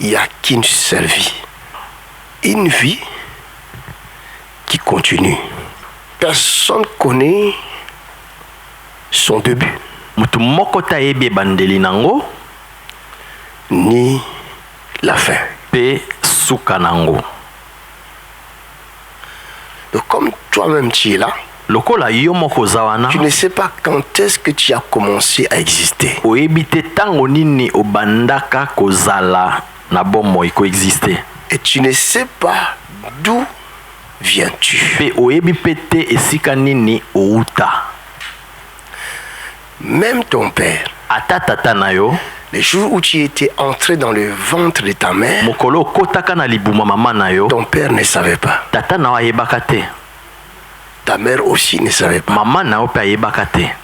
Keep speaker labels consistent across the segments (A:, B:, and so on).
A: il n'y a qu'une seule vie. Une vie qui continue. Personne ne connaît son début. Ni la fin. Donc comme toi-même tu es là, tu ne sais pas quand est-ce que tu as commencé à exister. Et tu ne sais pas d'où viens-tu. Même ton père, le jour où tu étais entré dans le ventre de ta mère, ton père ne savait pas. Ta mère aussi ne savait pas.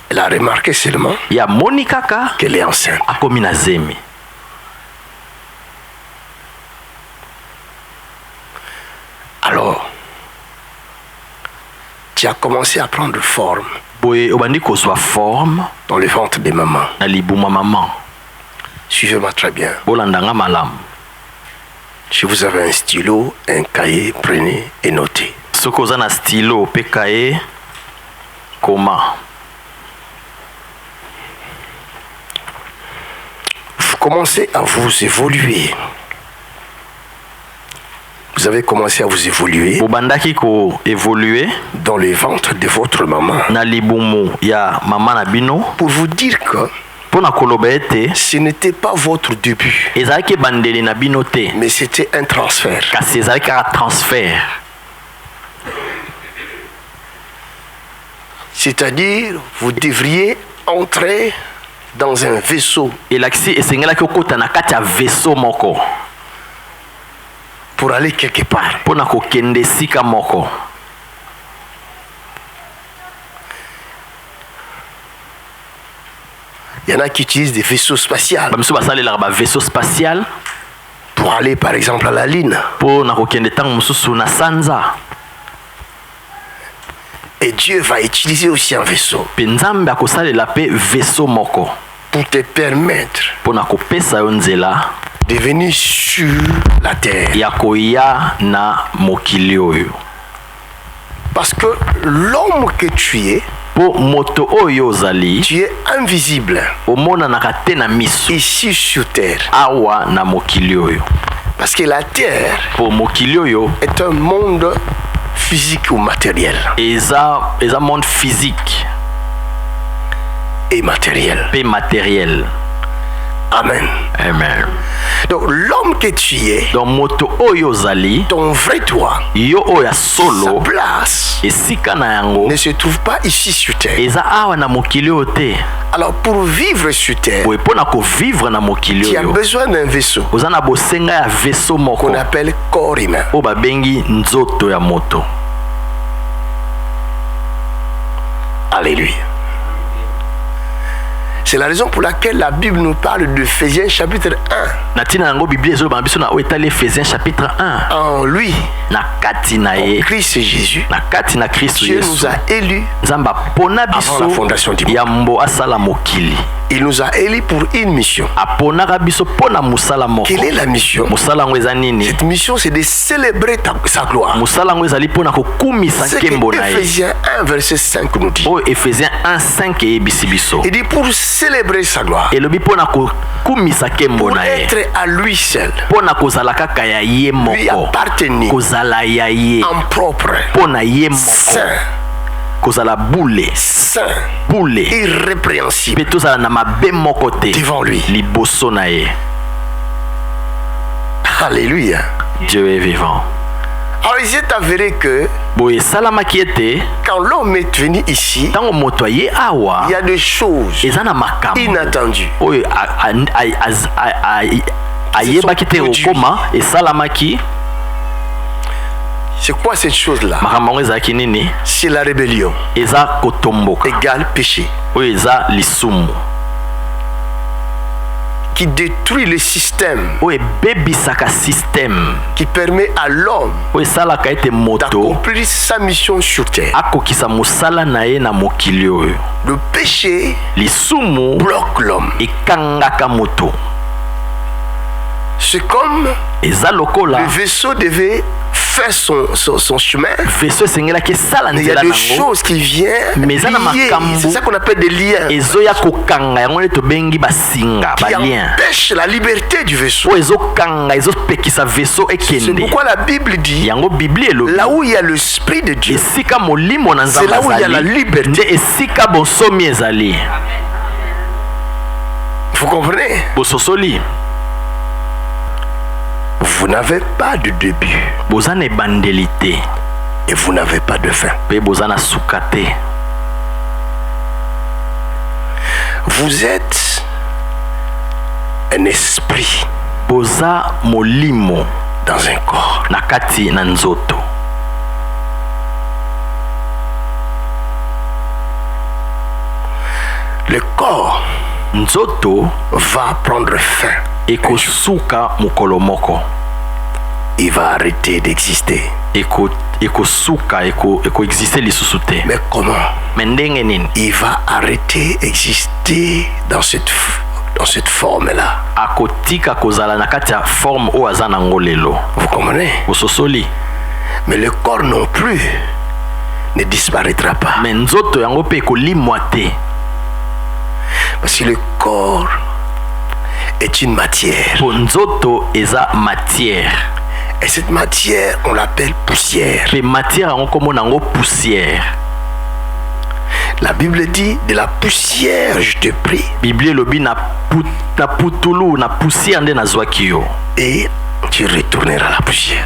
A: Elle a remarqué seulement qu'elle est enceinte. Alors, tu as commencé à prendre forme dans le ventre de maman. Suivez-moi très bien. Si vous avez un stylo, un cahier, prenez et notez. Vous commencez à vous évoluer. Vous avez commencé à vous évoluer dans le ventre de votre maman. Pour vous dire que ce n'était pas votre début, mais c'était un transfert. C'est-à-dire, vous devriez entrer dans un vaisseau pour aller quelque part. Il y en a qui utilisent des vaisseaux spatiaux pour aller par exemple à la Lune. Et Dieu va utiliser aussi un vaisseau pour te permettre de venir sur la terre. Parce que l'homme que tu es, tu es invisible ici sur terre. Parce que la terre est un monde physique ou matériel.
B: Un monde physique
A: et matériel. Amen.
B: Amen.
A: Donc l'homme que tu es, ton vrai toi, sa place ne se trouve pas ici sur terre. Alors pour vivre sur terre, tu as besoin d'un vaisseau qu'on appelle corps humain. Alléluia. C'est la raison pour laquelle la Bible nous parle d'Éphésiens chapitre 1. En lui, en Christ Jésus, Dieu nous a élus avant la fondation du monde. Il nous a élus pour une mission. Quelle est la mission? Cette mission, c'est de célébrer sa gloire. Ce que Éphésiens 1 verset 5 nous dit. Il dit pour célébrer sa gloire, pour être à lui seul, lui appartenir en propre, saint, irrépréhensible devant lui. Alléluia.
B: Dieu est vivant.
A: Alors il s'est avéré que quand l'homme est venu ici, il y a des choses inattendues. C'est quoi cette chose-là? C'est la rébellion égale péché qui détruit le système qui permet à l'homme d'accomplir sa mission sur terre. Le péché bloque l'homme. C'est comme le vaisseau devait faire son chemin. Mais il y a des choses qui viennent lier. C'est ça qu'on appelle des liens. Qui empêchent la liberté du vaisseau. C'est pourquoi la Bible dit là où il y a l'Esprit de Dieu, c'est là où il y a la liberté. Vous comprenez? Vous n'avez pas de début. Et vous n'avez pas de fin. Vous êtes un esprit dans un corps. Le corps va prendre fin. Il va arrêter d'exister. Mais comment? Il va arrêter d'exister dans cette forme-là. Vous comprenez? Mais le corps non plus ne disparaîtra pas. Parce que le corps est une matière. Et cette matière, on l'appelle poussière. La Bible dit, de la poussière je te prie. Et tu retourneras à la poussière.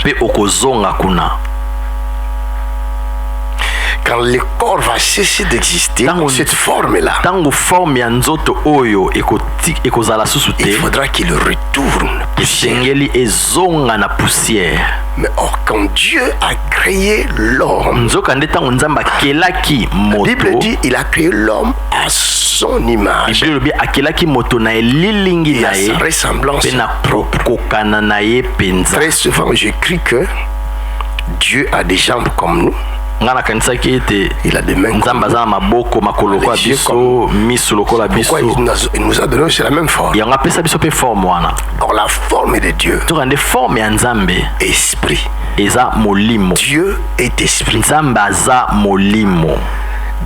A: Quand le corps va cesser d'exister dans cette forme-là, il faudra qu'il retourne poussière. Mais or, quand Dieu a créé l'homme, la Bible dit il a créé l'homme à son image et à sa ressemblance propre. Très souvent j'écris que Dieu a des jambes comme nous. Il a des mains comme nous. Pourquoi il nous a donné aussi la même forme? Or la forme de Dieu, esprit. Dieu est esprit.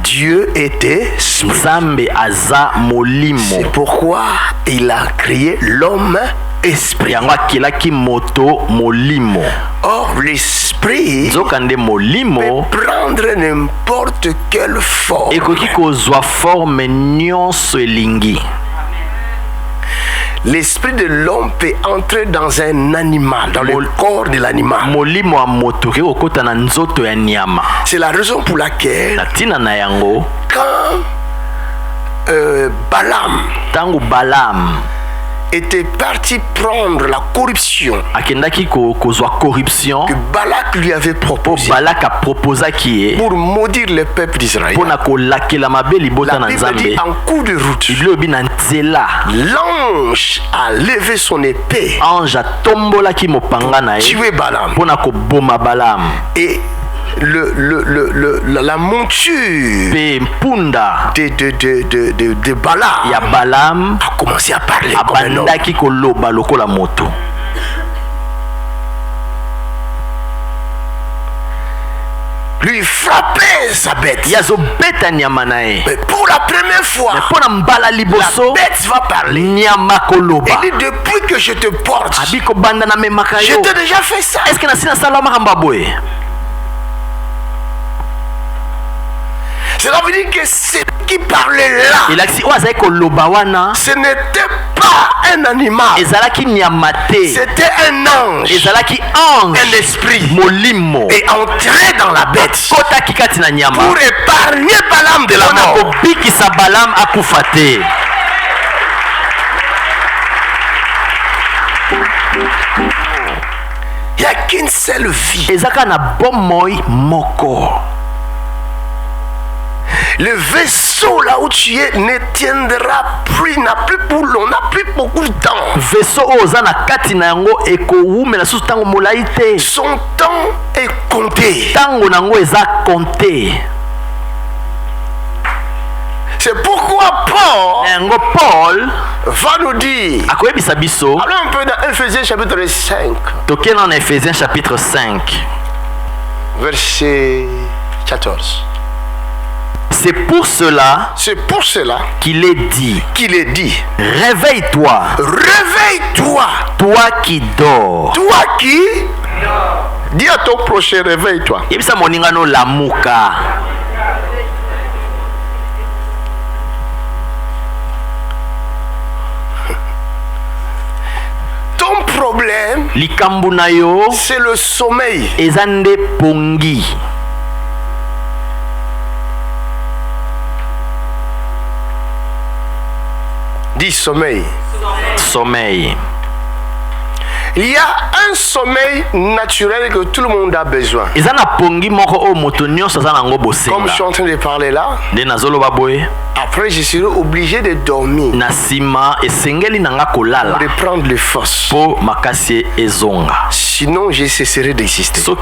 A: Dieu est esprit. C'est pourquoi il a créé l'homme esprit. Or l'esprit peut prendre n'importe quelle forme. L'esprit de l'homme peut entrer dans un animal, dans le corps de l'animal. C'est la raison pour laquelle quand Balaam était parti prendre la corruption que Balak lui avait proposé pour maudire le peuple d'Israël. La Bible dit en coup de route, l'ange a levé son épée pour tuer Balaam. Et la monture de Balaam a commencé à parler comme un homme. Lui frappait sa bête. Mais pour la première fois, la bête va parler. Il dit depuis que je te porte, je t'ai déjà fait ça. Cela veut dire que ce qui parlait là, ce n'était pas un animal, c'était un ange, un esprit, et entrer dans la bête pour épargner Balaam de la mort. Il n'y a qu'une seule vie. Le vaisseau là où tu es ne tiendra plus, n'a plus pour long, n'a plus beaucoup de temps. Son temps est compté. C'est pourquoi Paul va nous dire. Allons un peu dans Ephésiens chapitre 5.
B: En Ephésiens chapitre 5.
A: Verset 14.
B: C'est pour cela qu'il est dit. Réveille-toi.
A: Réveille-toi.
B: Toi qui dors.
A: Toi qui dis à ton prochain, réveille-toi.
B: Yebisa moninga no lamuka.
A: Ton problème, c'est le sommeil.
B: Ezande pongi.
A: Dis sommeil.
B: Sommeil.
A: Il y a un sommeil naturel que tout le monde a besoin. Comme je suis en train de parler là, après je serai obligé de dormir pour reprendre les forces. Sinon je cesserai d'exister. Si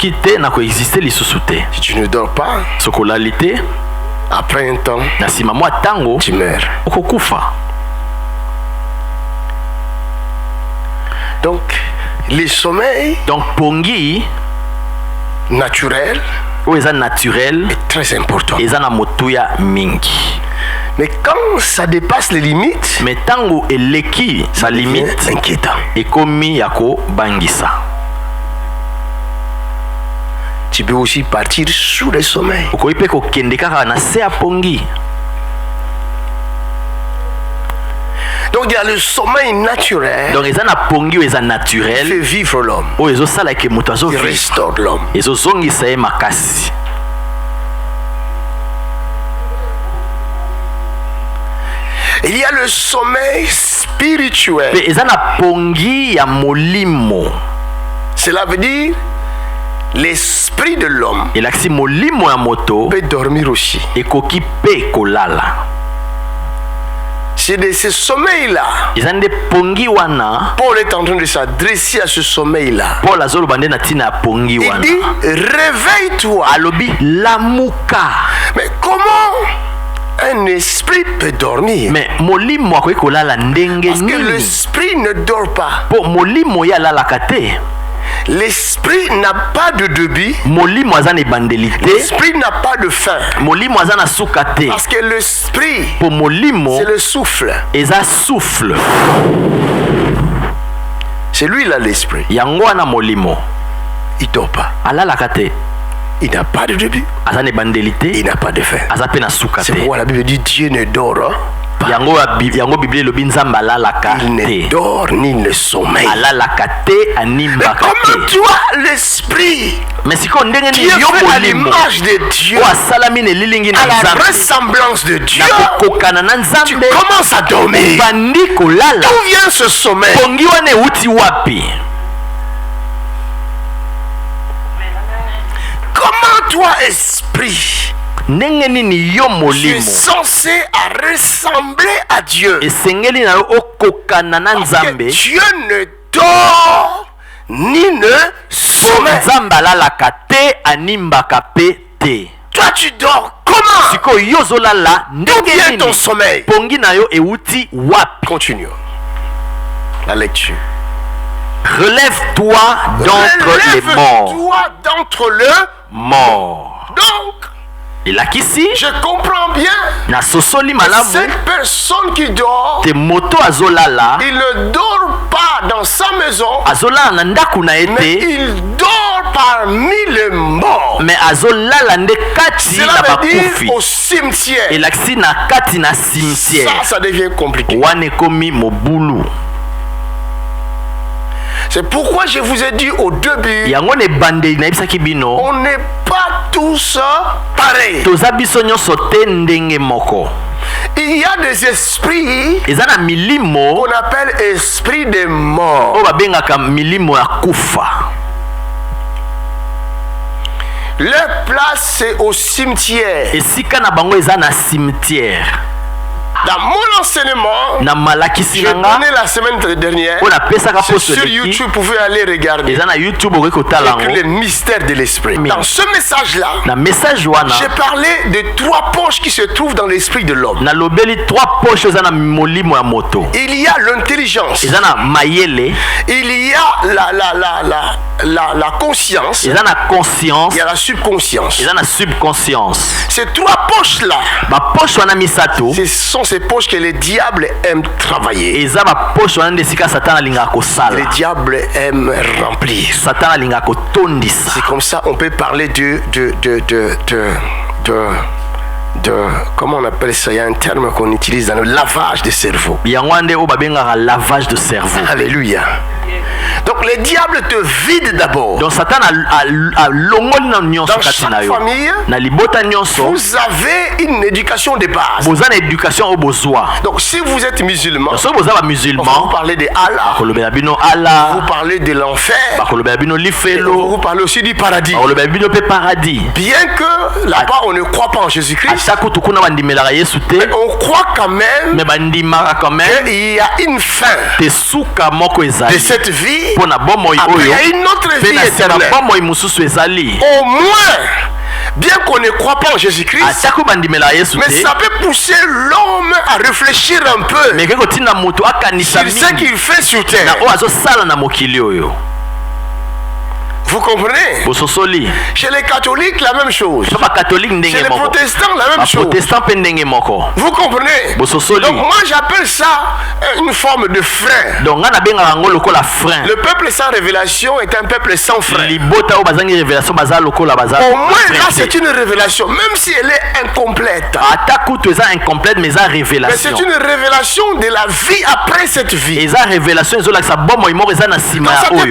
A: tu ne dors pas, après un temps, tu meurs. Donc, les sommeils
B: pongi
A: naturel est très important. Mais quand ça dépasse les limites,
B: sa limite
A: inquiétant. Tu peux aussi partir sous le sommeil. Donc il y a le sommeil naturel.
B: Donc ils ont naturel.
A: Fait vivre l'homme. Il restaure l'homme. Il y a le sommeil spirituel. Cela veut dire l'esprit de l'homme peut dormir aussi. C'est de ce sommeil-là. Paul est en train de s'adresser à ce sommeil-là. Il dit, réveille-toi. Mais comment un esprit peut dormir? Parce que l'esprit ne dort pas. L'esprit n'a pas de débit. L'esprit n'a pas de fin. Parce que l'esprit, c'est le souffle. C'est lui là l'esprit. Il ne dort pas. Il n'a pas de début. Il n'a pas de fin. C'est pourquoi la Bible dit Dieu ne dort pas. Il ne dort ni ne sommeille. Mais comment toi l'esprit qui est fait à l'image de Dieu, à la ressemblance de Dieu, tu commences à dormir? D'où vient ce sommeil? Comment toi esprit, tu es censé à ressembler à Dieu? Parce que Dieu ne dort ni ne sommeille. Toi tu dors comment? D'où vient ton sommeil? Continue la lecture.
B: Relève-toi d'entre les morts.
A: Relève-toi d'entre les
B: morts.
A: Donc, je comprends bien. Cette personne qui dort, il ne dort pas dans sa maison, mais il dort parmi les morts. Cela veut dire au cimetière. Ça devient compliqué. C'est pourquoi je vous ai dit au début, on n'est pas tous pareils. Il y a des esprits qu'on appelle esprits de mort. Leur place c'est au cimetière. Dans mon enseignement, j'ai donné la semaine dernière, c'est sur YouTube, vous pouvez aller regarder. Avec les mystères de l'esprit. Dans ce message-là, j'ai parlé de 3 poches qui se trouvent dans l'esprit de l'homme. Il y a l'intelligence. Il y a la conscience. Il y a la subconscience. Ces 3 poches-là, ce sont ces poches que les diables aiment travailler. Les diables aiment remplir. C'est comme ça on peut parler de comment on appelle ça? Il y a un terme qu'on utilise dans le lavage de cerveau. Alléluia. Donc les diables te vident d'abord. Dans chaque famille, vous avez une éducation de base. Donc si vous êtes musulman, vous parlez de Allah, vous parlez de l'enfer, vous parlez aussi du paradis. Bien que là-bas on ne croit pas en Jésus-Christ, mais on croit quand même qu'il y a une fin de cette vie. Après, il y a une autre vie éternelle. Au moins, bien qu'on ne croit pas en Jésus-Christ, mais ça peut pousser l'homme à réfléchir un peu sur ce qu'il fait sur terre. Vous comprenez? Chez les catholiques, la même chose. Chez les protestants, la même chose. Vous comprenez? Donc moi j'appelle ça une forme de frein. Le peuple sans révélation est un peuple sans frein. Au moins là c'est une révélation, même si elle est incomplète. Mais c'est une révélation de la vie après cette vie. Donc ça te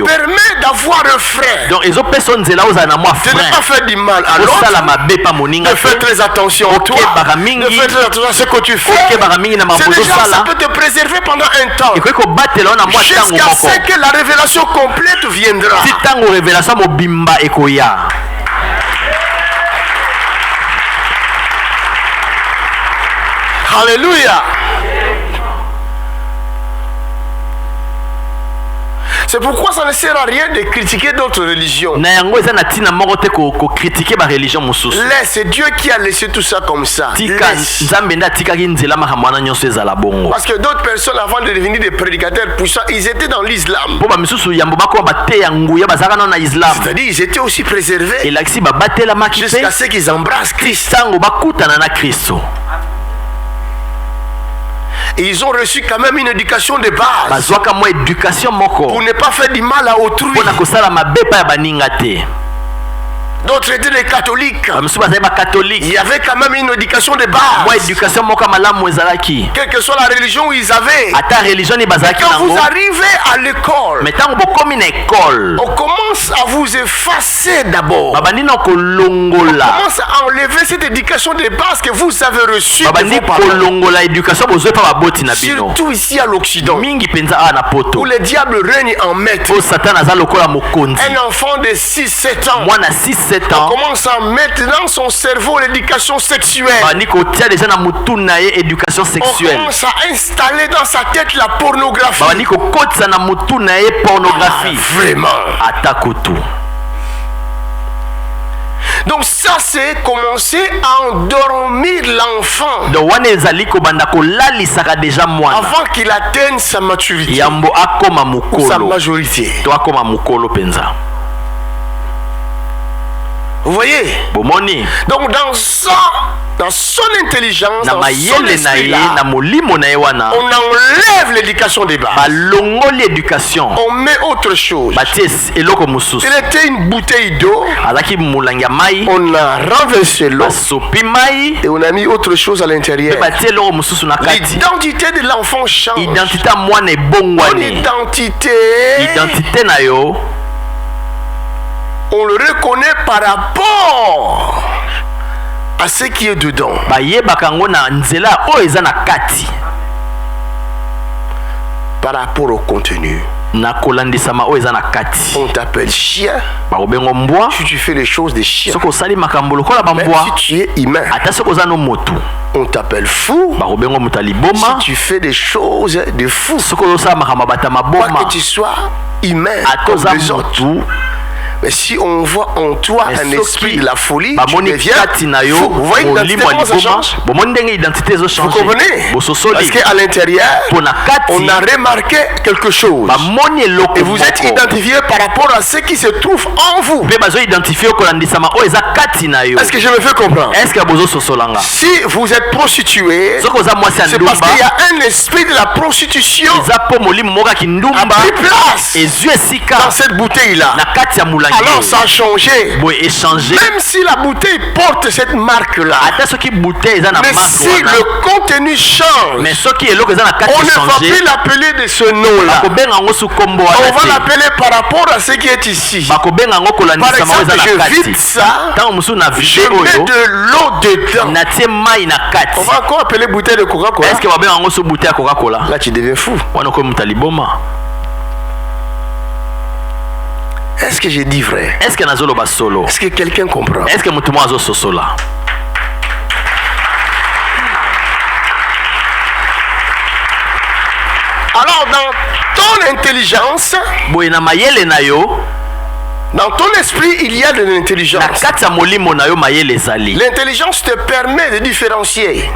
A: permet d'avoir un frein. Donc, de ne pas faire du mal à l'autre, de faire très attention à toi, de faire très attention à ce que tu fais. C'est déjà, ça peut te préserver pendant un temps, jusqu'à ce que la révélation complète viendra. Alléluia. C'est pourquoi ça ne sert à rien de critiquer d'autres religions. Laisse, Dieu qui a laissé tout ça comme ça. Laisse. Parce que d'autres personnes, avant de devenir des prédicateurs puissants, ils étaient dans l'islam. C'est-à-dire ils étaient aussi préservés jusqu'à ce qu'ils embrassent Christ. Et ils ont reçu quand même une éducation de base pour ne pas faire du mal à autrui. D'autres étaient des catholiques. Il y avait quand même une éducation de base. Quelle que soit la religion où ils avaient. Quand vous arrivez à l'école, on commence à vous effacer d'abord. On commence à enlever cette éducation de base que vous avez reçue de vos parents. Surtout ici à l'Occident, où le diable règne en maître. Un enfant de 6-7 ans, on commence à mettre dans son cerveau l'éducation sexuelle. On commence à installer dans sa tête la pornographie. Vraiment. Donc ça c'est commencer à endormir l'enfant avant qu'il atteigne sa maturité ou sa majorité. Vous voyez? Donc dans son intelligence, dans son esprit là, on enlève l'éducation des bases. On met autre chose. Il était une bouteille d'eau. On a renversé l'eau et on a mis autre chose à l'intérieur. L'identité de l'enfant change. Mon identité, on le reconnaît par rapport à ce qui est dedans. Par rapport au contenu. On t'appelle chien. Si tu fais les choses des chiens. Même si tu es humain. On t'appelle fou. Si tu fais des choses de fou. Pas que tu sois humain comme les autres. Mais si on voit en toi un esprit de la folie, tu deviens fou. Vous voyez l'identité, ça change. Vous comprenez? Parce qu'à l'intérieur, on a remarqué quelque chose. Et vous êtes identifié par rapport à ce qui se trouve en vous. Est-ce que je me fais comprendre? Si vous êtes prostitué, c'est parce qu'il y a un esprit de la prostitution qui a pris place dans cette bouteille-là. Alors ça a changé. Même si la bouteille porte cette marque-là, mais si le contenu change, on ne va plus l'appeler de ce nom-là. On va l'appeler par rapport à ce qui est ici. Par exemple, je vide ça, je mets de l'eau dedans. On va encore appeler bouteille de Coca-Cola. Là tu deviens fou. Est-ce que j'ai dit vrai? Est-ce que quelqu'un comprend? Alors dans ton intelligence, dans ton esprit, il y a de l'intelligence. L'intelligence te permet de différencier.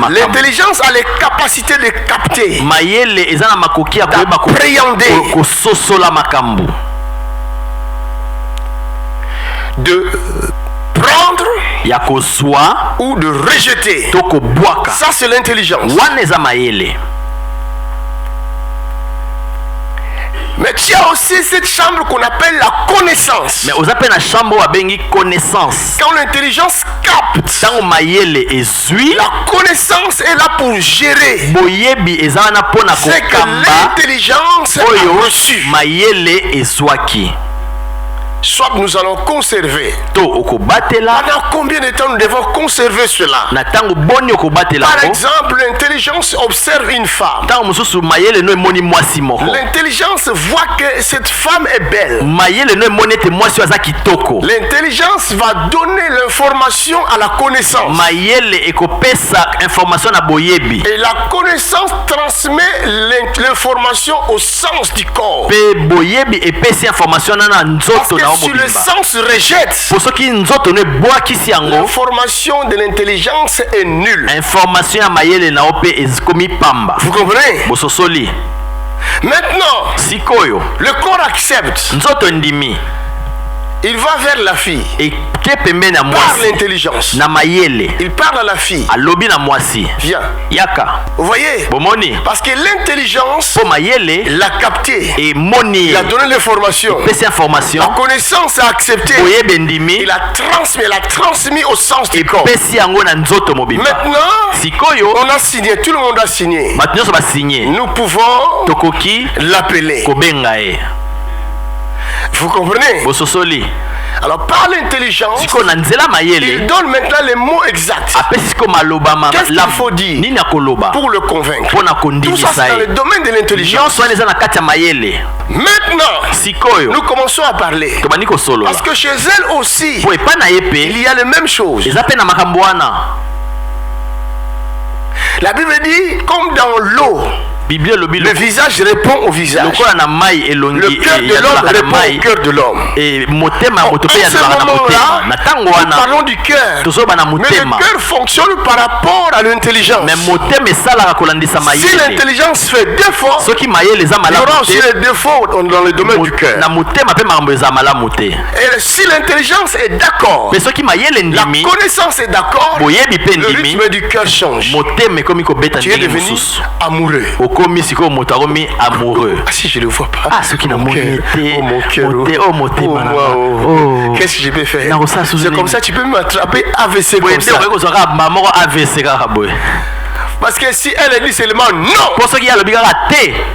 A: L'intelligence a les capacités de capter, d'appréhender, de prendre ou de rejeter. Ça c'est l'intelligence. Mais tu as aussi cette chambre qu'on appelle la connaissance. Quand l'intelligence capte, la connaissance est là pour gérer. C'est que l'intelligence a reçu. Soit nous allons conserver. Pendant combien de temps nous devons conserver cela? Par exemple, l'intelligence observe une femme. L'intelligence voit que cette femme est belle. L'intelligence va donner l'information à la connaissance. Et la connaissance transmet l'information au sens du corps. Si le sens rejette, l'information de l'intelligence est nulle. Vous comprenez? Maintenant, le corps accepte. Il va vers la fille. Par l'intelligence. Il parle à la fille. Viens. Vous voyez? Parce que l'intelligence l'a capté. Il a donné l'information. La connaissance a accepté. Il a transmis au sens du corps. Maintenant, on a signé. Tout le monde a signé. Nous pouvons l'appeler. Vous comprenez? Alors par l'intelligence, il donne maintenant les mots exacts. Qu'est-ce qu'il faut dire pour le convaincre? Tout ça c'est dans le domaine de l'intelligence. Maintenant, nous commençons à parler. Parce que chez elle aussi, il y a les mêmes choses. La Bible dit, comme dans l'eau, le visage répond au visage. Le cœur de l'homme répond au cœur de l'homme. En ce moment-là, nous parlons du cœur. Mais le cœur fonctionne par rapport à l'intelligence. Si l'intelligence fait défaut, il y aura aussi les défauts dans le domaine du cœur. Et si l'intelligence est d'accord, la connaissance est d'accord, le rythme du cœur change. Tu es devenu amoureux. Ah, si je ne le vois pas. Mon cœur. Qu'est-ce que je peux faire? C'est comme ça, tu peux m'attraper AVC comme ça. Parce que si elle dit seulement non,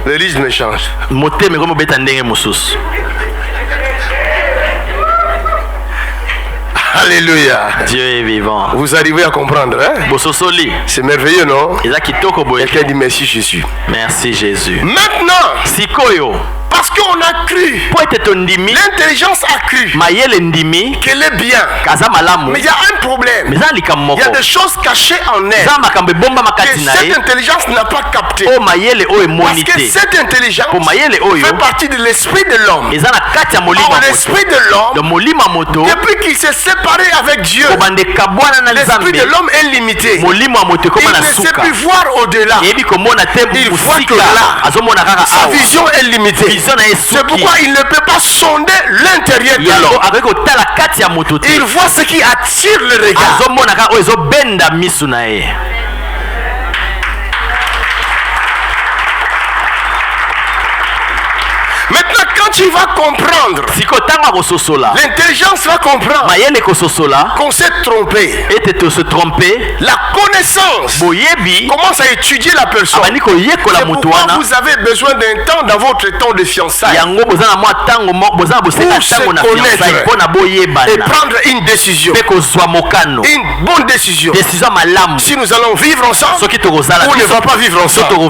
A: le rythme change.
C: Alléluia.
B: Dieu est vivant.
C: Vous arrivez à comprendre, hein? C'est merveilleux, non? Quelqu'un dit merci Jésus.
B: Merci Jésus.
C: Maintenant, parce qu'on a cru, l'intelligence a cru qu'elle est bien. Mais il y a un problème. Il y a des choses cachées en elle que cette intelligence n'a pas capté. Parce que cette intelligence fait partie de l'esprit de l'homme. Or, l'esprit de l'homme, depuis qu'il s'est séparé avec Dieu, l'esprit de l'homme est limité. Il ne sait plus voir au-delà. Il voit que là, sa vision est limitée. C'est pourquoi il ne peut pas sonder l'intérieur de l'homme. Il voit ce qui attire le regard. Maintenant, quand tu vas comprendre, l'intelligence va comprendre qu'on s'est trompé. La connaissance commence à étudier la personne. C'est pourquoi vous avez besoin d'un temps dans votre temps de fiançailles pour se connaître et prendre une décision, une bonne décision. Si nous allons vivre ensemble ou on ne va pas vivre ensemble.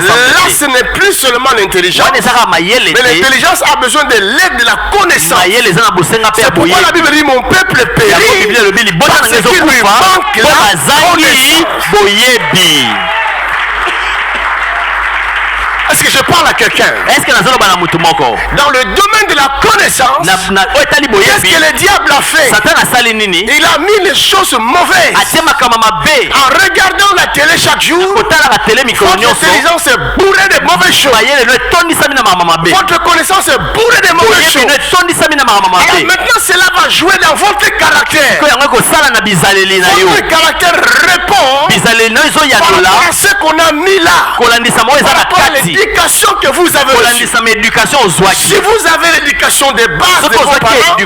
C: Là, ce n'est plus seulement l'intelligence, mais l'intelligence a besoin de l'aide de la connaissance. C'est pourquoi la Bible dit mon peuple périt parce qu'il lui manque la connaissance. Est-ce que je parle à quelqu'un? Dans le domaine de la connaissance, qu'est-ce que le diable a fait? Il a mis les choses mauvaises. En regardant la télé chaque jour, votre intelligence est bourrée de mauvaises choses. Votre connaissance est bourrée de mauvaises choses. Alors maintenant, cela va jouer dans votre caractère. Votre caractère répond par rapport à ce qu'on a mis là. Par rapport à l'éducation que vous avez reçue. Si vous avez l'éducation de base de vos parents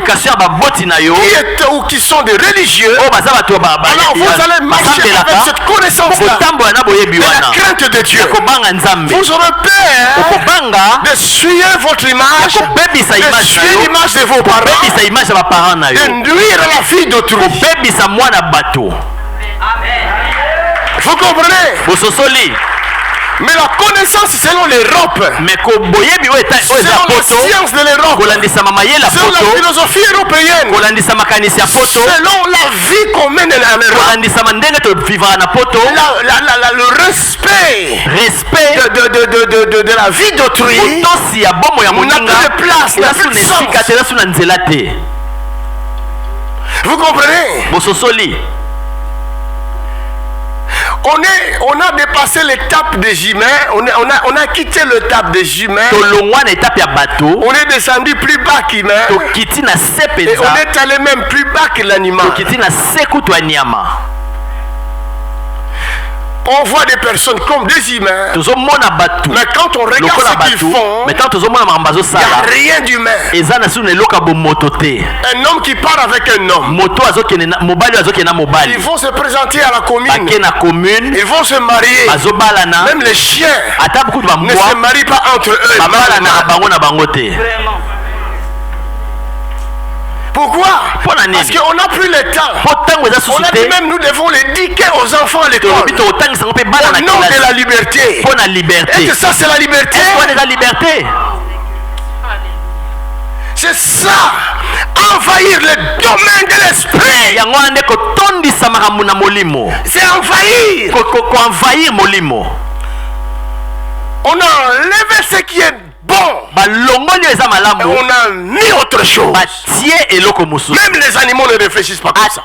C: qui sont des religieux, alors vous allez marcher avec cette connaissance-là de la crainte de Dieu. Vous aurez peur de suivre votre image, de suivre l'image de vos parents, de nuire à la vie d'autrui. Vous comprenez? Mais la connaissance selon l'Europe, selon la science de l'Europe, selon la philosophie européenne, selon la vie qu'on mène en Europe, le respect de la vie d'autrui n'a plus de place, n'a plus de sens. Vous comprenez? On a dépassé l'étape des humains, on a quitté l'étape des humains, on est descendu plus bas qu'humain, et on est allé même plus bas que l'animal. On voit des personnes comme des humains, mais quand on regarde ce qu'ils font, il n'y a rien d'humain. Un homme qui part avec un homme, ils vont se présenter à la commune, ils vont se marier. Même les chiens ne se marient pas entre eux. Pourquoi? Parce qu'on n'a plus le temps. On a dit même nous devons l'éduquer aux enfants à l'école. Au nom de la liberté. Est-ce que ça c'est la liberté? C'est ça. Envahir le domaine de l'esprit. C'est envahir. On a enlevé ce qui est bon. Et on a mis autre chose. Même les animaux ne réfléchissent pas comme ça.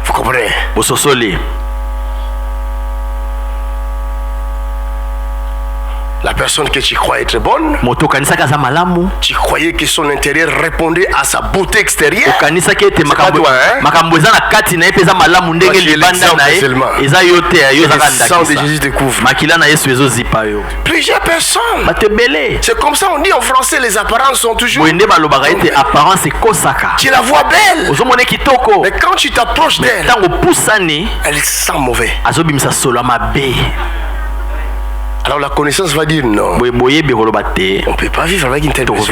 C: Vous comprenez? La La personne que tu crois être bonne, tu croyais que son intérieur répondait à sa beauté extérieure. C'est pas toi, hein? Le sang de Jésus te couvre. Plusieurs personnes. C'est comme ça on dit en français, les apparences sont toujours. Tu la vois belle. Mais quand tu t'approches d'elle, elle sent mauvais. Alors la connaissance va dire non. On ne peut pas vivre avec une telle personne.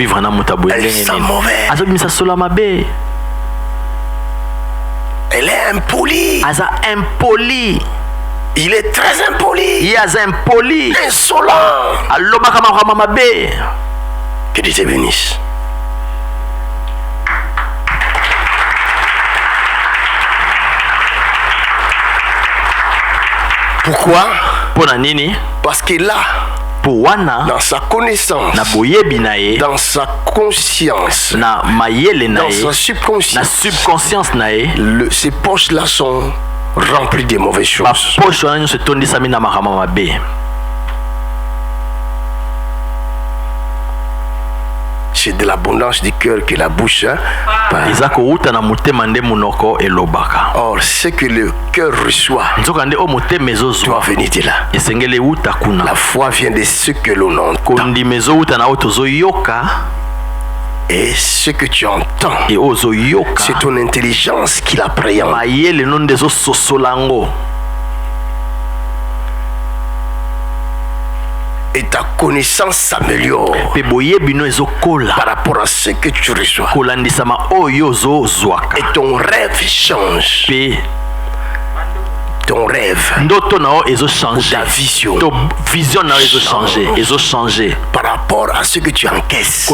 C: Elle sent mauvais. Elle est impolie. Il est très impoli. Insolent. Que Dieu te bénisse. Pourquoi? Parce que là, dans sa connaissance, dans sa conscience, dans sa subconscience, ces poches-là sont remplies de mauvaises choses. C'est de l'abondance du cœur que la bouche parle. Or, ce que le cœur reçoit doit venir de là. La foi vient de ce que l'on entend. Et ce que tu entends, c'est ton intelligence qui l'appréhende. Et ta connaissance s'améliore par rapport à ce que tu reçois. Et ton rêve change. Ton rêve ou ta vision change par rapport à ce que tu encaisses.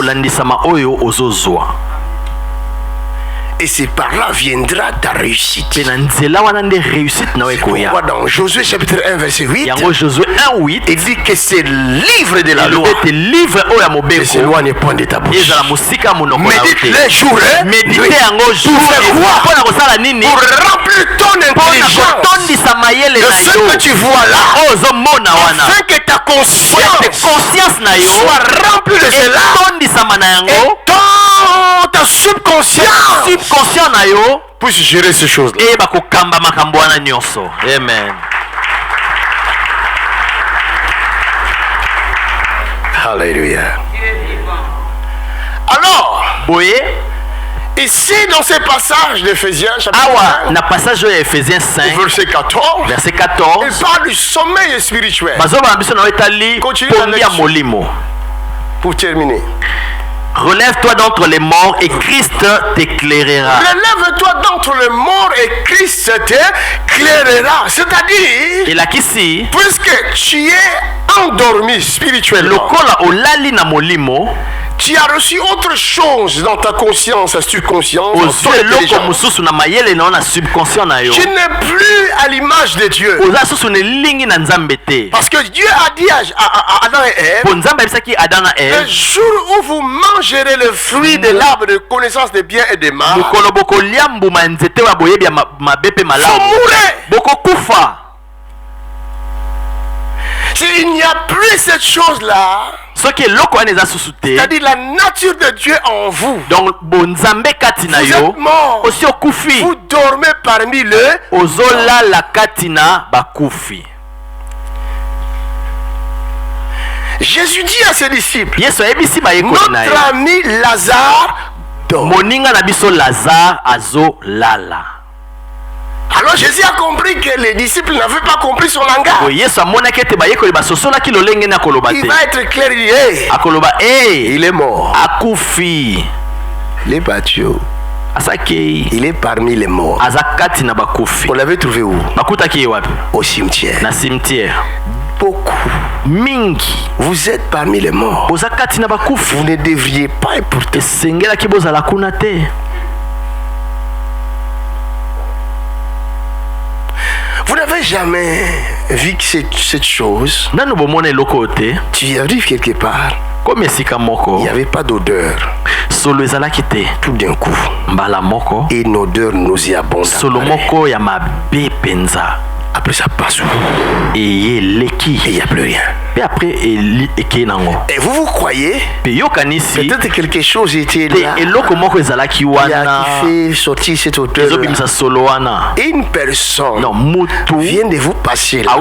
C: Et c'est par là viendra ta réussite. C'est pourquoi dans Josué chapitre 1 verset 8, il dit que c'est le livre de la loi ne s'éloigne point de ta bouche. Médite les jours, nuit. Pour faire quoi? Pour remplir ton intelligence de ce que tu vois là, afin que ta conscience soit remplie de cela. Et ta subconscience puisse gérer ces choses-là.
B: Amen.
C: Alléluia. Alors, ici dans ce passage d'Éphésiens chapitre 5, verset 14, il parle du sommeil spirituel. Pour terminer.
B: Relève-toi d'entre les morts et Christ t'éclairera.
C: Relève-toi d'entre les morts et Christ t'éclairera. C'est-à-dire, puisque tu es endormi spirituellement, tu as reçu autre chose dans ta conscience, ta subconscience, ton intelligence. Tu n'es plus à l'image de Dieu. Parce que Dieu a dit à Adam et Ève, le jour où vous mangerez le fruit de l'arbre de connaissance des biens et des mal, vous mourrez. S'il n'y a plus cette chose-là, c'est-à-dire la nature de Dieu en vous, vous êtes mort, vous dormez parmi le Jésus dit à ses disciples, notre ami Lazare dort. Alors Jésus a compris que les disciples n'avaient pas compris son langage. Il va être clair, il dit, il est mort. Il est battu. Il est parmi les morts. On l'avait trouvé où? Au cimetière. Beaucoup. Vous êtes parmi les morts. Vous ne devriez pas, et pourtant vous n'avez jamais vu que cette chose. Tu arrives quelque part, il n'y avait pas d'odeur. Tout d'un coup, et une odeur nauséabonde. Après ça passe.
A: Et il
C: n'y a plus rien.
A: Et après,
C: et vous croyez peut-être quelque chose était là qui a fait sortir cette odeur. Une personne vient de vous passer là.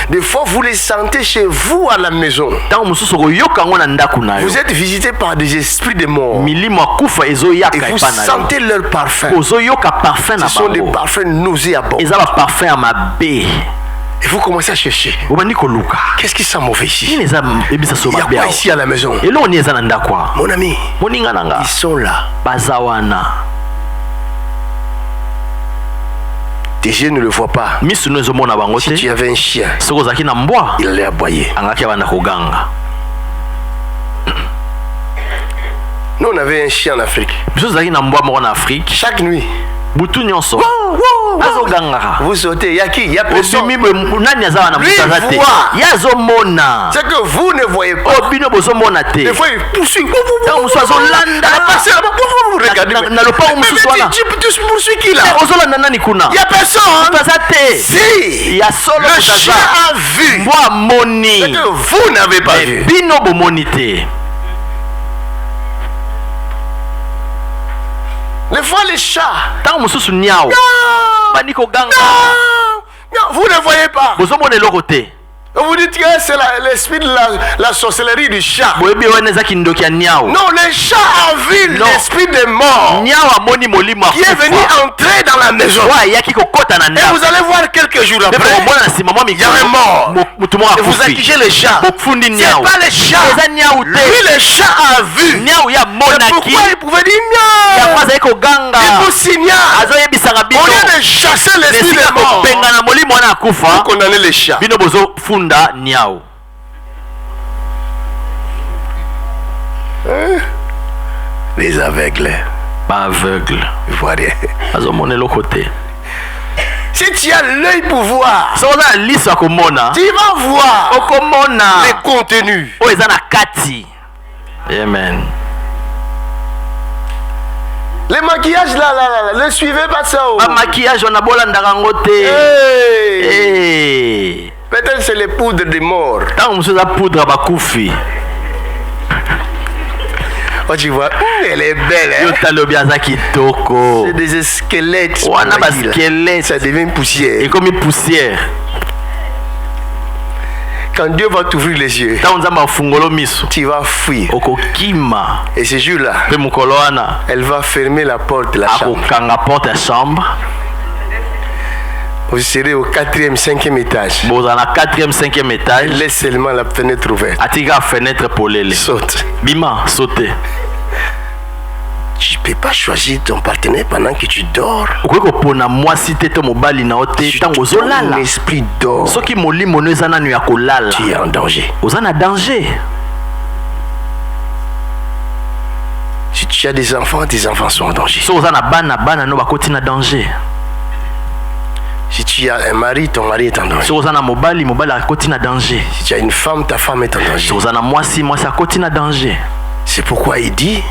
C: Des fois, vous les sentez chez vous à la maison. Vous êtes visité par des esprits de mort. Et vous sentez leur parfum. Ce sont des parfums nauséabonds. Et vous commencez à chercher. Qu'est-ce qui sent mauvais ici? Il y a quoi ici à la maison? Mon ami, ils sont là. Tes yeux ne le voient pas. Si tu avais un chien, il allait aboyer. Nous, on avait un chien en Afrique. Chaque nuit. Vous sautez, il y a qui? Il y a personne. Lui voit. C'est que vous ne voyez pas. Des fois, il poursuit. Regardez. Tu poursuis qui là? Il n'y a personne. Si le chien a vu, c'est que vous n'avez pas vu. Des fois les chats. Non, vous ne voyez pas. Vous dites que c'est l'esprit de la sorcellerie du chat. Non, le chat a vu l'esprit des morts qui est venu entrer dans la maison. Et vous allez voir quelques jours après, il y a un mort. Et vous accusez le chat. C'est pas le chat. Lui, le chat a vu. C'est pourquoi il pouvait dire miaou. Il vous signale. Au lieu de chasser l'esprit des morts, vous condamnez les chats. Les aveugles.
A: Pas aveugle.
C: Ils voient rien. Si tu as l'œil pour voir, tu vas voir les contenus.
A: Amen.
C: Les maquillages là, ne suivez pas ça.
A: Maquillage, on a beau
C: peut-être c'est les poudres des morts. Oh, tu vois, elle est belle. Hein? C'est des squelettes. Ça devient poussière.
A: Et comme une poussière.
C: Quand Dieu va t'ouvrir les yeux, tu vas fuir. Et ce jour-là, elle va fermer la porte de la chambre. Vous serez au 4e, 5e étage. Laisse seulement la fenêtre ouverte. Saute.
A: Sauter.
C: Tu ne peux pas choisir ton partenaire pendant que tu dors. Ton esprit dort. Tu es en danger. Si tu as des enfants, tes enfants sont en danger. Si tu as un mari, ton mari est en danger. Si tu as une femme, ta femme est en danger. C'est pourquoi il dit,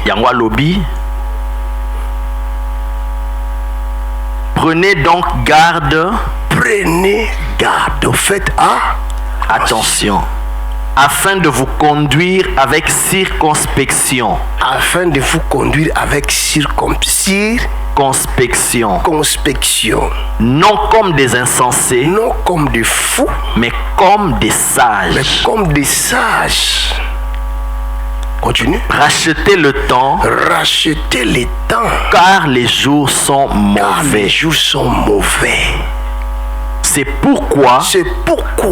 A: prenez donc garde.
C: Faites
A: attention. Afin de vous conduire avec circonspection. Conspection. Non comme des insensés.
C: Non comme des fous.
A: Mais comme des sages.
C: Continue.
A: Rachetez le temps. Car les jours sont mauvais. C'est pourquoi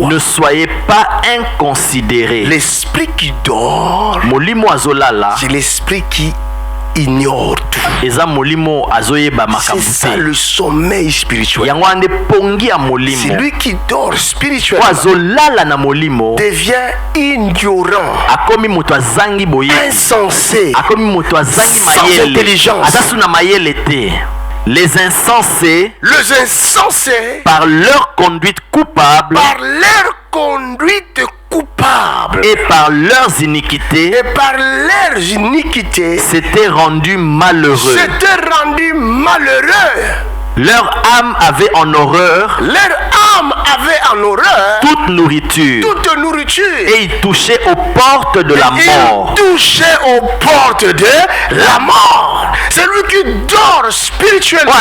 A: ne soyez pas inconsidérés.
C: L'esprit qui dort, c'est l'esprit qui ignore tout. C'est ça le sommeil spirituel. C'est lui qui dort spirituellement devient ignorant, insensé, sans intelligence.
A: Les insensés,
C: par leur conduite coupables.
B: Et par leurs iniquités. S'étaient rendus malheureux. Leur âme avait en horreur. Toute nourriture. Et ils touchaient aux portes de la mort.
C: Celui qui dort spirituellement,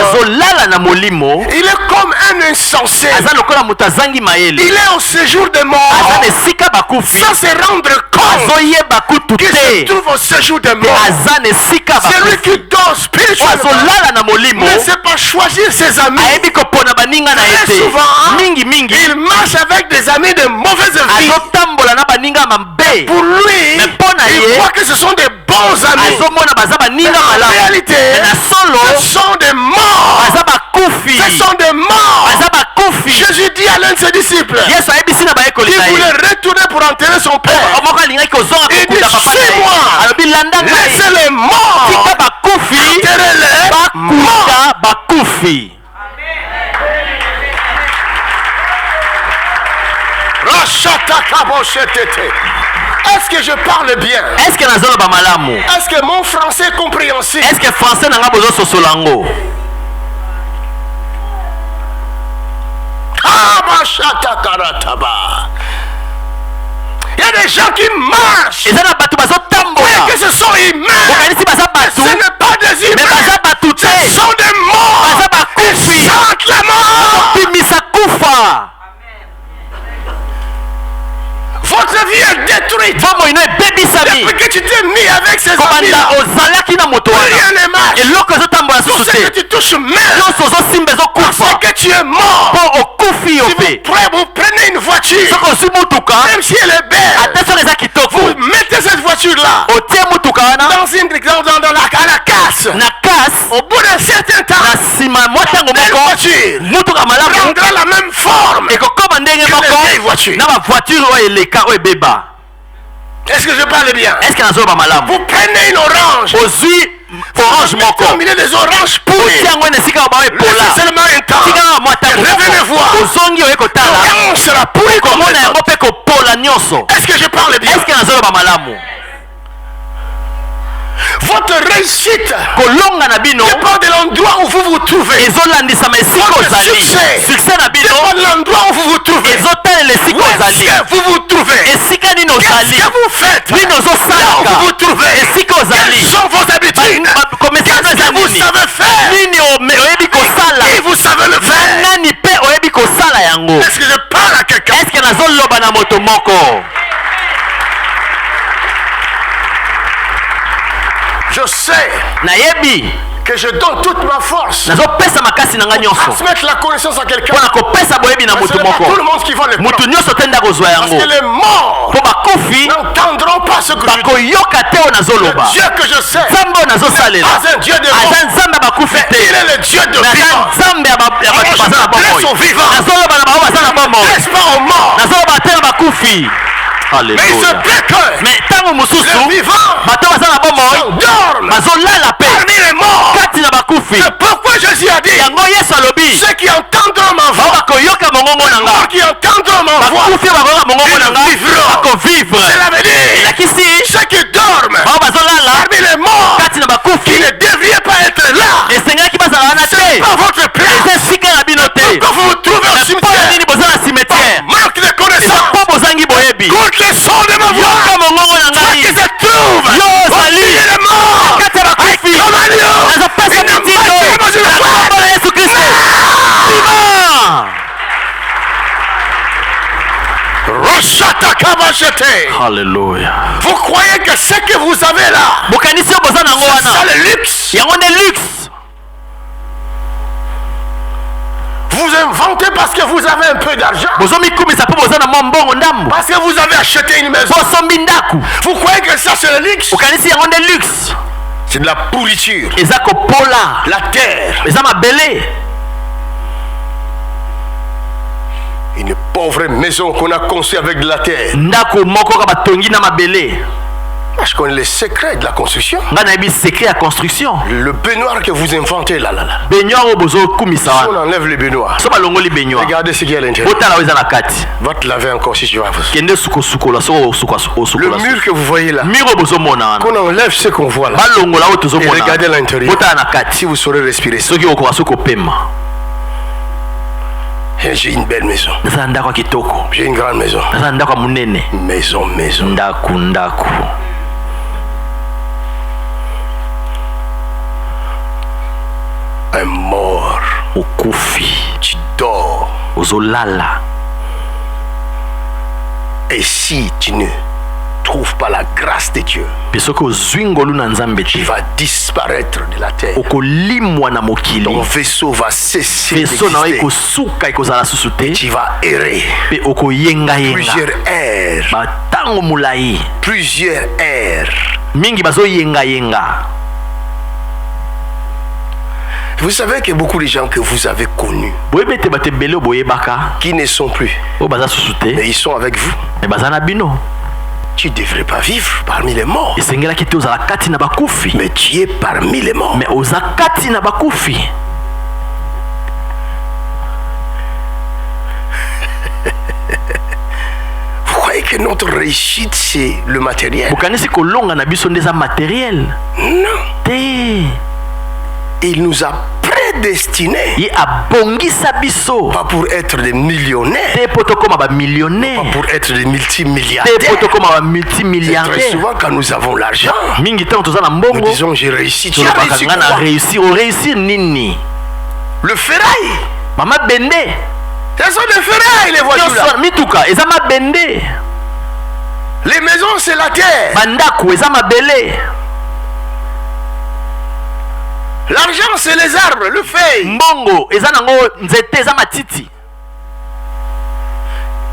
C: il est comme un insensé. Il est au séjour de mort. Sans se rendre compte qu'il se trouve au séjour de mort. Celui qui dort spirituellement ne sait pas choisir ses amis. Très souvent, il marche avec des amis de mauvaise vie. Pour lui, il croit que ce sont des bons amis. Mais en réalité, ce sont des morts. Ce sont des morts. Jésus dit à l'un de ses disciples qui voulait retourner pour enterrer son père. Il dit, suis-moi. Laissez les morts. Enterrez-les morts. Est-ce que je parle bien?
B: Est-ce
C: que mon français est compréhensible?
B: Est-ce que français n'a pas besoin de solango?
C: Il y a des gens qui marchent. Que ce sont humains. Ce n'est pas des humains. Ce sont des morts. Ils sentent la mort. Votre vie est détruite. Depuis que tu t'es mis avec ces amis, rien ne marche. Tout ce que tu touches même, parce que tu es mort. Si vous prenez une voiture, même si elle est belle, vous mettez cette voiture là dans la casse. Au bout d'un certain temps, la voiture prendra la même forme que les vieilles voitures. Est-ce que je parle bien? Vous prenez une orange. Au milieu des oranges pourries. Laissez seulement un temps. Revenez voir. L'orange sera pourrie comme est-ce que je parle bien? Votre réussite dépend de l'endroit où vous vous trouvez. Votre succès dépend de l'endroit où vous vous trouvez. Où est-ce que vous vous trouvez? Qu'est-ce que vous faites là où vous vous trouvez? Quelles sont vos habitudes? Qu'est-ce que vous savez faire? Et vous savez le faire. Est-ce que je parle à quelqu'un? Je sais que je donne toute ma force à transmettre la connaissance à quelqu'un. Ce n'est pas tout le monde qui va le prendre. Parce que les morts n'entendront pas ce que je dis. Le Dieu que je sais n'est pas un Dieu de mort, mais il est le Dieu de vivant. Alors je m'adresse aux vivants. Je ne laisse pas aux morts.
B: Alléluia.
C: Mais il se plaît que les vivants s'endorment parmi les morts. C'est pourquoi Jésus a dit ceux qui entendront ma voix, qui entendront ma voix, ils vivront. Cela veut dire ceux qui dorment parmi les morts, qui ne devraient pas être là. C'est pas votre place. Pourquoi vous vous trouvez au cimetière? Manque de connaissance. Écoute le son de ma voix. Toi qui se trouve au milieu des morts,
B: Alléluia.
C: Vous croyez que ce que vous avez là, c'est ça le luxe? Vous inventez parce que vous avez un peu d'argent. Parce que vous avez acheté une maison. Vous croyez que ça c'est le luxe? C'est de la pourriture. La terre. Une pauvre maison qu'on a conçue avec de la terre. Je connais les secrets de la construction.
B: Le
C: baignoire que vous inventez là.
B: Si
C: on enlève le baignoire, regardez ce qu'il y a à l'intérieur. Va te laver encore si tu vas. Le mur que vous voyez là, qu'on enlève ce qu'on voit là, et regardez l'intérieur. Si vous saurez respirer ça. J'ai une belle maison. J'ai une grande maison. Maison. Un mort. Tu dors. Et si tu ne trouves pas la grâce de Dieu, tu vas disparaître de la terre. Ton vaisseau va cesser d'exister. Et tu vas errer plusieurs heures. Vous savez que beaucoup de gens que vous avez connus, qui ne sont plus, mais ils sont avec vous. Tu ne devrais pas vivre parmi les morts, mais tu es parmi les morts. Vous croyez que notre réussite c'est le matériel? Non. Il nous a prédestinés, pas pour être des millionnaires, pas pour être des multimilliardaires. Très souvent quand nous avons l'argent, nous disons j'ai réussi. Tu as réussi quoi? Le ferraille, ce sont des ferrailles, les voitures là. Les maisons c'est la terre. L'argent c'est les arbres, le feuille.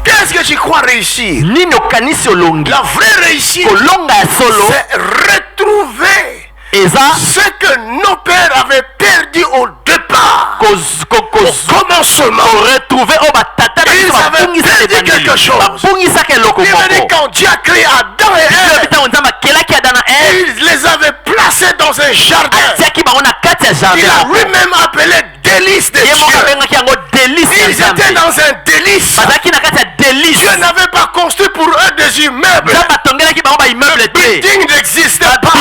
C: Qu'est-ce que tu crois réussir? La vraie réussite, c'est retrouver ce que nos pères avaient perdu au départ. Au commencement, ils avaient perdu quelque chose. Quand Dieu a créé Adam et Ève, il les avait placés dans un jardin. Il a lui-même appelé délice de Dieu. Ils étaient dans un délice. Dieu n'avait pas construit pour eux des immeubles. Le building n'existait pas.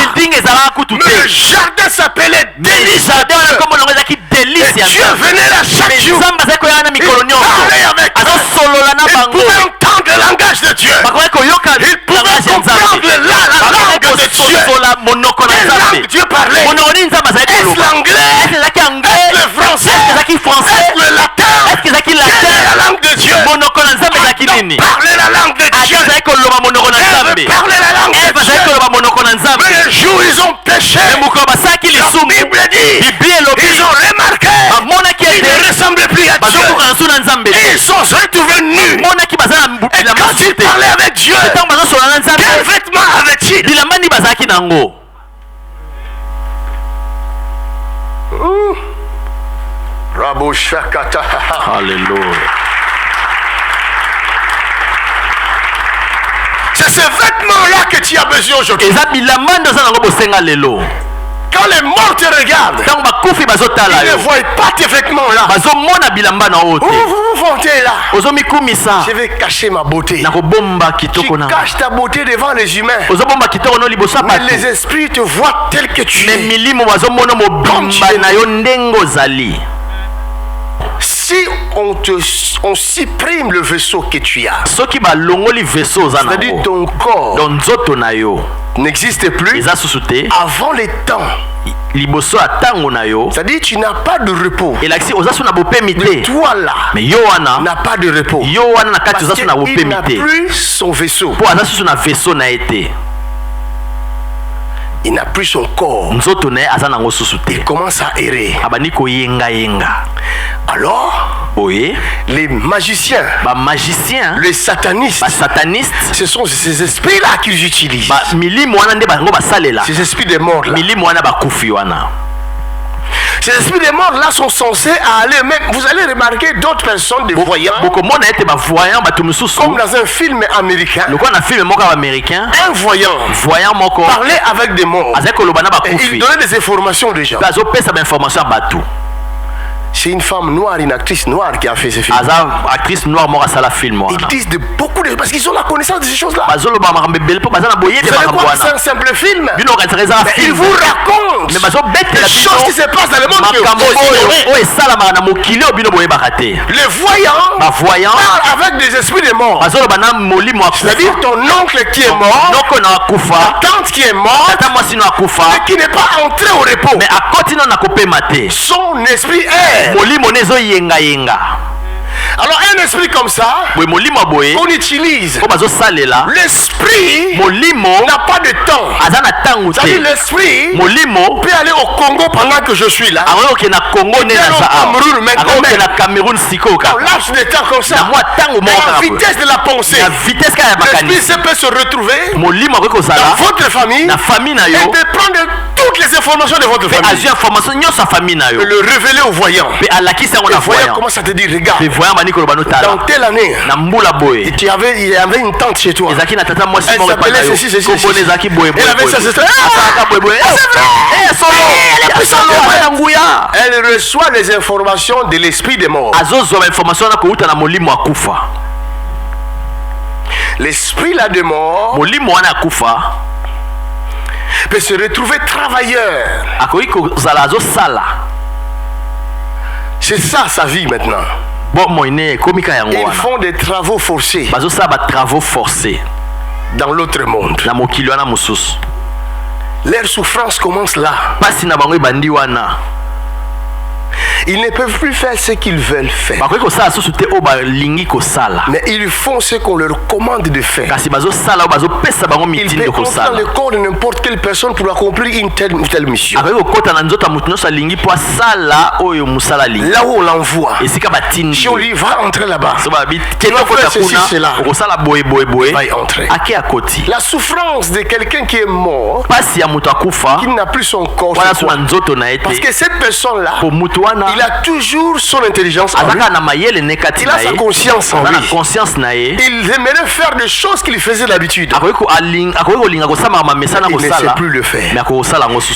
C: Mais le jardin s'appelait délice. Et Dieu venait là chaque jour. Il parlait avec eux. Il pouvait entendre le langage de Dieu. Il pouvait comprendre la langue de Dieu. Quelle langue Dieu parlait? Est-ce l'anglais? Est-ce le français? Est-ce le latin? Quelle est la langue de Dieu? Parler la langue de Dieu. Parler la langue de Dieu. Mais le jour ils ont péché, la Bible dit, ils ont remarqué qu'ils ne ressemblaient plus à Dieu. Et ils sont retrouvés nus. Et quand ils parlaient avec Dieu, quel vêtement avait-il?
B: Alléluia.
C: C'est ce vêtement-là que tu as besoin aujourd'hui. Quand les morts te regardent, ils ne voient pas tes vêtements-là. Vous vous vantez là. Je vais cacher ma beauté. Tu caches ta beauté devant les humains. Mais les esprits te voient tel que tu es. Si on supprime le vaisseau que tu as, c'est-à-dire ton corps n'existe plus avant les temps, c'est-à-dire tu n'as pas de repos. Mais toi là n'a pas de repos parce qu'il n'a plus son vaisseau. Il n'a plus son corps. Il commence à errer. Alors, les magiciens, les satanistes, ce sont ces esprits-là qu'ils utilisent. Ces esprits des morts là. Ces esprits des morts là sont censés aller même. Vous allez remarquer d'autres personnes, des voyants. Comme dans un film américain. Un voyant parlait avec des morts. Et il donnait des informations déjà. C'est une femme noire, une actrice noire qui a fait ce film.
B: Actrice noire mort à ça la film.
C: Ils disent de beaucoup de parce qu'ils ont la connaissance de ces choses-là. Vous savez quoi, c'est un simple film. Mais ils vous racontent des choses qui se passent dans le monde que les voyants parlent avec des esprits de mort. C'est-à-dire ton oncle qui est mort, ta tante qui est morte, mais qui n'est pas entré au repos. Son esprit est. Alors un esprit comme ça, on utilise. L'esprit n'a pas de temps. C'est-à-dire l'esprit peut aller au Congo pendant que je suis là. Au Cameroun maintenant. Dans l'âge de temps comme ça. La vitesse de la pensée. L'esprit peut se retrouver dans votre famille et de prendre toutes les informations de votre famille. Et le révéler aux voyants. Le voyant commence à te dire, regarde. Dans telle année, il y avait une tante chez toi. Elle s'appelait ceci. Elle avait ça, elle reçoit les informations de l'esprit des morts. L'esprit là de mort peut se retrouver travailleur. C'est ça sa vie maintenant. Ils font des travaux forcés dans l'autre monde. Leur souffrance commence là. Ils ne peuvent plus faire ce qu'ils veulent faire. Mais ils font ce qu'on leur commande de faire. Ils peuvent entrer dans le corps de n'importe quelle personne pour accomplir une telle mission. Là où on l'envoie, si on lui va entrer là-bas, tu vas faire ceci, cela, va y entrer. La souffrance de quelqu'un qui est mort, qui n'a plus son corps, parce que cette personne-là, il a toujours son intelligence en lui. Il a sa conscience en lui. Il aimerait faire des choses qu'il faisait d'habitude. Il ne sait plus le faire.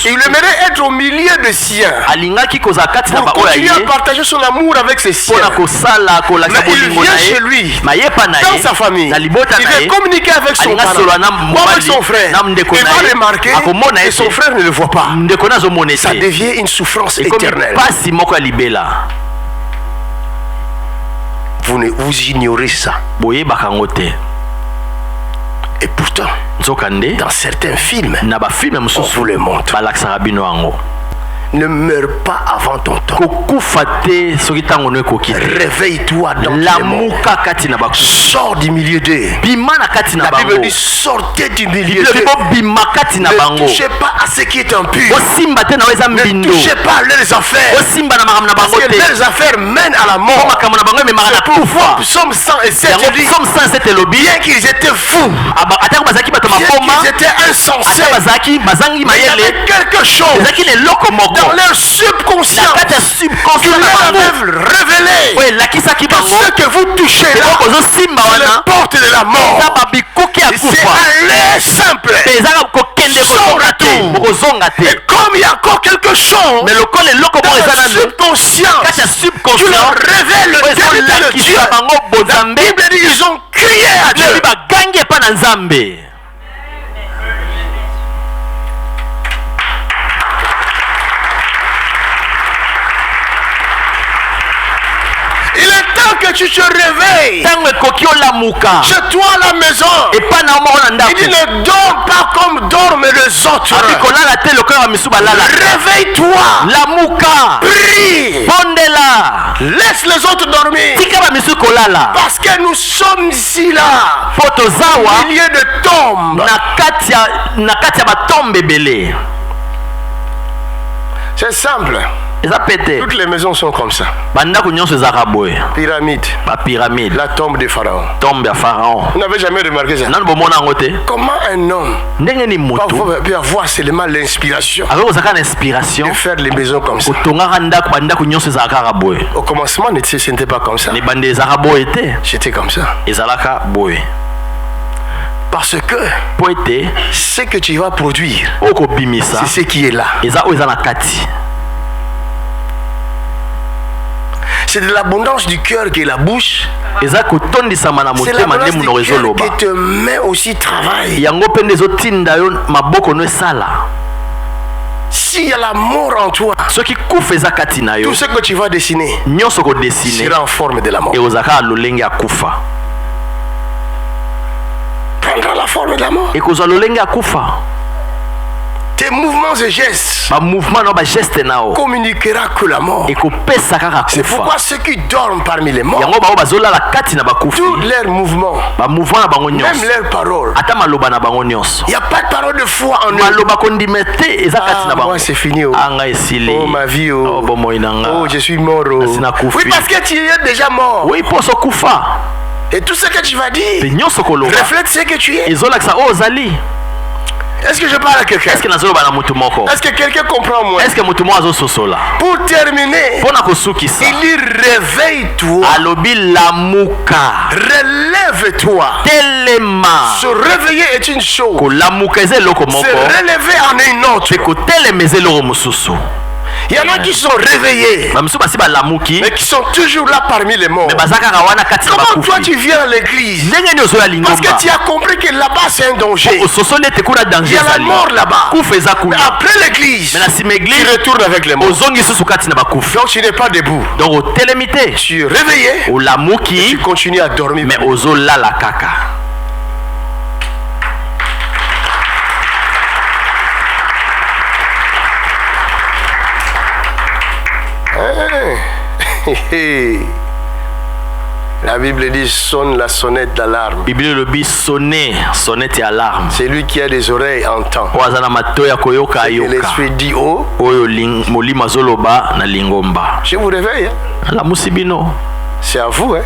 C: Il aimerait être au milieu des siens pour continuer à partager son amour avec ses siens. Mais il vient chez lui, dans sa famille. Il veut communiquer avec son parent ou avec son frère. Il va remarquer et son frère ne le voit pas. Ça devient une souffrance éternelle. Vous ignorez ça. Et pourtant, dans certains films, on vous le montre. Ne meurs pas avant ton temps. Réveille-toi dans tes morts. Sors du milieu d'eux. La Bible dit sortez du milieu d'eux. Ne touchez pas à ce qui est impur. Ne touchez pas à leurs affaires. Parce que leurs affaires mènent à la mort. C'est pourquoi Psaume 107 dit bien qu'ils étaient fous, bien qu'ils étaient insensés, mais il y avait quelque chose dans leur subconscient qui leur avait révélé que ce que vous touchez là, c'est la porte de la mort. C'est un lait simple sans retour. Et comme il y a encore quelque chose dans le subconscient qui leur révèle le vérité de Dieu, la Bible dit ils ont crié à Dieu. Il est temps que tu te réveilles. Chez toi à la maison. Il dit ne dors pas comme dorment les autres. Réveille-toi. Prie. Laisse les autres dormir. Parce que nous sommes ici là. Au milieu de tombes. C'est simple. Toutes les maisons sont comme ça. Pyramide. La tombe de Pharaon. Vous n'avez jamais remarqué ça? Comment un homme peut avoir seulement l'inspiration de faire les maisons comme ça? Au commencement, ce n'était pas comme ça. C'était comme ça. Parce que ce que tu vas produire, c'est ce qui est là. C'est de l'abondance du cœur que la bouche. C'est l'abondance du cœur que tes mains aussi travaillent. S'il y a la mort en toi, tout ce que tu vas dessiner sera en forme de la mort. Prendra la forme de la mort. Tes mouvements et gestes communiquera que la mort. C'est pourquoi ceux qui dorment parmi les morts, tous leurs mouvements, même leurs paroles, il n'y a pas de parole de foi en eux. Moi c'est fini. Oh ma vie. Oh je suis mort. Oui, parce que tu es déjà mort. Et tout ce que tu vas dire reflète ce que tu es. Est-ce que je parle à quelqu'un? Est-ce que quelqu'un comprend moi? Pour terminer, il dit réveille-toi. Relève-toi. Se réveiller est une chose. Se relever en est une autre. Il y en a qui sont réveillés, mais qui sont toujours là parmi les morts. Comment toi tu viens à l'église? Parce que tu as compris que là-bas c'est un danger. Il y a la mort là-bas. Mais après l'église, tu retournes avec les morts. Donc tu n'es pas debout. Tu es réveillé et tu continues à dormir. La Bible dit sonne la sonnette d'alarme. C'est lui qui a des oreilles entend. Et l'esprit dit oh. Je vous réveille. C'est à vous.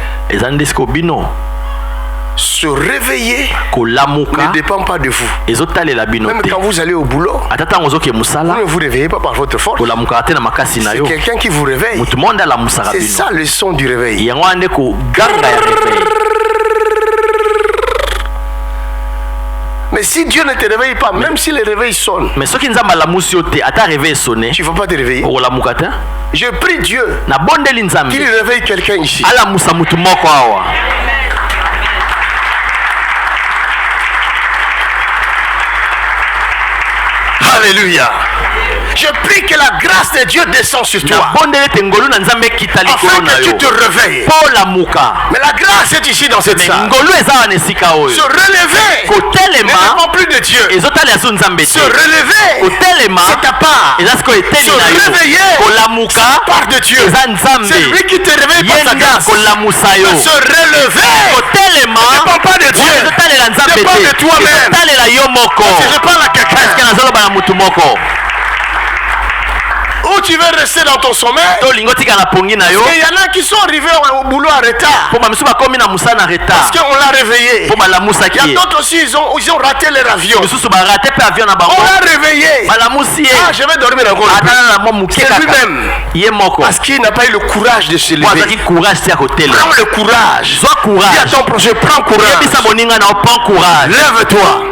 C: Se réveiller ne dépend pas de vous. Même quand vous allez au boulot, vous ne vous réveillez pas par votre force. C'est quelqu'un qui vous réveille. C'est ça le son du réveil. Mais si Dieu ne te réveille pas, même si le réveil sonne, tu ne vas pas te réveiller. Je prie Dieu qu'il réveille quelqu'un ici. Alléluia. Je prie que la grâce de Dieu descend sur toi. Afin que tu te réveilles. Mais la grâce est ici dans cette salle. Se relever ne dépend plus de Dieu. Se relever, c'est ta part. Se réveiller, c'est part de Dieu. C'est lui qui te réveille par sa grâce. Se relever ne dépend pas de Dieu. Dépend de toi-même. Si je parle à quelqu'un, ou tu veux rester dans ton sommeil, il y en a qui sont arrivés au boulot en retard parce qu'on l'a réveillé. Il y a d'autres aussi, ils ont raté leur avion. On l'a réveillé. Ah, je vais dormir encore. C'est lui-même parce qu'il n'a pas eu le courage de se lever. Prends le courage. Dis à ton projet, prends courage. Lève-toi.